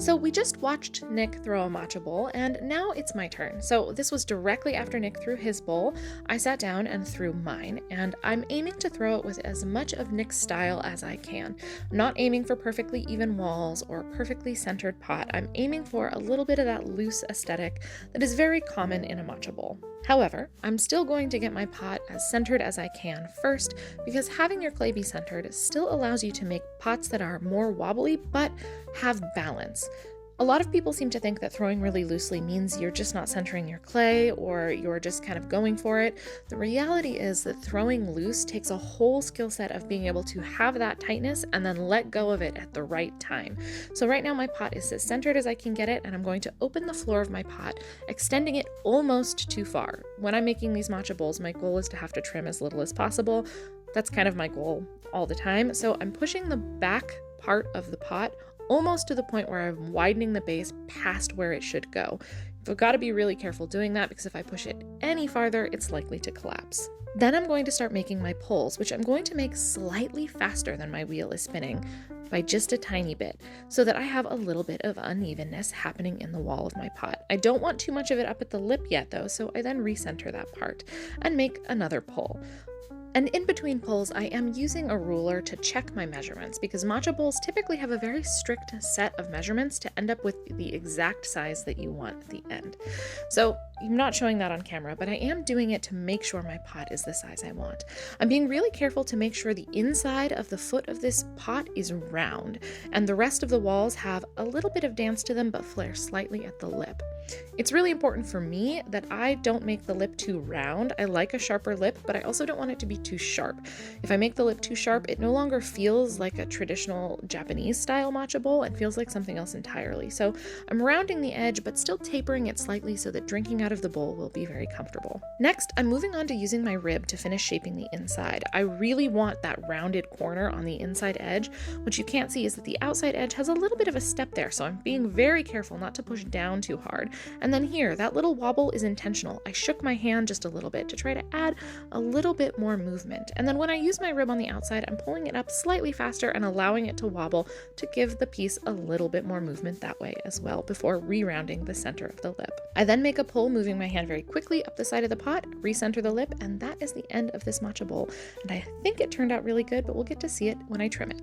So we just watched Nick throw a matcha bowl, and now it's my turn. So this was directly after Nick threw his bowl. I sat down and threw mine, and I'm aiming to throw it with as much of Nick's style as I can. I'm not aiming for perfectly even walls or perfectly centered pot. I'm aiming for a little bit of that loose aesthetic that is very common in a matcha bowl. However, I'm still going to get my pot as centered as I can first, because having your clay be centered still allows you to make pots that are more wobbly but have balance. A lot of people seem to think that throwing really loosely means you're just not centering your clay or you're just kind of going for it. The reality is that throwing loose takes a whole skill set of being able to have that tightness and then let go of it at the right time. So right now my pot is as centered as I can get it, and I'm going to open the floor of my pot, extending it almost too far. When I'm making these matcha bowls, my goal is to have to trim as little as possible. That's kind of my goal all the time. So I'm pushing the back part of the pot almost to the point where I'm widening the base past where it should go. I've got to be really careful doing that, because if I push it any farther, it's likely to collapse. Then I'm going to start making my pulls, which I'm going to make slightly faster than my wheel is spinning by just a tiny bit, so that I have a little bit of unevenness happening in the wall of my pot. I don't want too much of it up at the lip yet though, so I then recenter that part and make another pull. And in between pulls, I am using a ruler to check my measurements, because matcha bowls typically have a very strict set of measurements to end up with the exact size that you want at the end. So I'm not showing that on camera, but I am doing it to make sure my pot is the size I want. I'm being really careful to make sure the inside of the foot of this pot is round, and the rest of the walls have a little bit of dance to them but flare slightly at the lip. It's really important for me that I don't make the lip too round. I like a sharper lip, but I also don't want it to be too sharp. If I make the lip too sharp, it no longer feels like a traditional Japanese style matcha bowl. It feels like something else entirely. So I'm rounding the edge, but still tapering it slightly so that drinking out of the bowl will be very comfortable. Next, I'm moving on to using my rib to finish shaping the inside. I really want that rounded corner on the inside edge. What you can't see is that the outside edge has a little bit of a step there, so I'm being very careful not to push down too hard. And then here, that little wobble is intentional. I shook my hand just a little bit to try to add a little bit more movement. And then when I use my rib on the outside, I'm pulling it up slightly faster and allowing it to wobble to give the piece a little bit more movement that way as well, before re-rounding the center of the lip. I then make a pull, moving my hand very quickly up the side of the pot, recenter the lip, and that is the end of this matcha bowl. And I think it turned out really good, but we'll get to see it when I trim it.